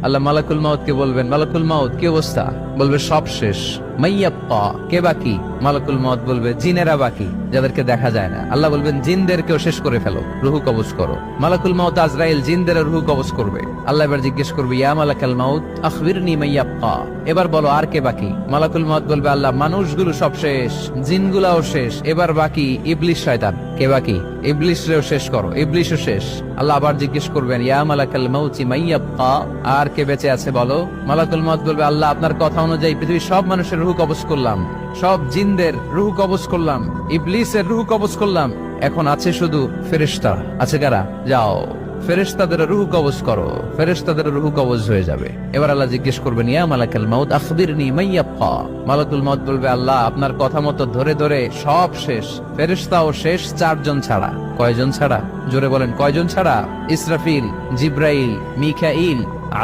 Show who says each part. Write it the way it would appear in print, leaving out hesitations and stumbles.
Speaker 1: আল্লাহ মালাকুল মাউত কে বলবেন, মালাকুল মাউত কি অবস্থা? বলবে সব শেষ। মাইয়াব্বা, কে বাকি? মালাকুল মাউত বলবে জিনেরা বাকি, যাদেরকে দেখা যায় না। আল্লাহ বলবেন জিনদেরকেও শেষ করে ফেলো, রুহু কবজ করো। মালাকুল মাউত আজরাইল জিনদের রুহু কবজ করবে। আল্লাহ এবার জিজ্ঞেস করবে, ইয়া মালাকাল মাউত আখবিরনি মাইয়াব্বা, এবার বলো আর কে বাকি? মালাকুল মাউত বলবে, আল্লাহ মানুষগুলো সব শেষ, জিনগুলাও শেষ, এবার বাকি ইবলিস শয়তান। কে বাকি? ইবলিসরেও শেষ করো, ইবলিসও শেষ। আল্লাহ আবার জিজ্ঞেস করবেন, ইয়া মালাকাল মাউতি মাইয়াব্বা, আর কে বেঁচে আছে বলো? মালাকুল মাউত বলবে, আল্লাহ আপনার কথা অনুযায়ী পৃথিবীর সব মানুষের রুহু কবজ করলাম, সব জিনদের রুহু কবজ করলাম, ইবলিসের রুহু কবজ করলাম, এখন আছে শুধু ফেরেশতা। আছে কারা? যাও ফেরেশতাদের রুহু কবজ করো। ফেরেশতাদের রুহু কবজ হয়ে যাবে। এবার আল্লাহ জিজ্ঞেস করবেন, ইয়া মালাকাল মাউত আখবিরনি মাইয়াব্বা। মালাকুল মাউত বলবে, আল্লাহ আপনার কথা মতো ধরে ধরে সব শেষ, ফেরেশতাও শেষ, 4 জন ছাড়া। কয়জন ছাড়া? জোরে বলেন, কয়জন ছাড়া? ইসরাফিল, জিব্রাইল, মিকাইল,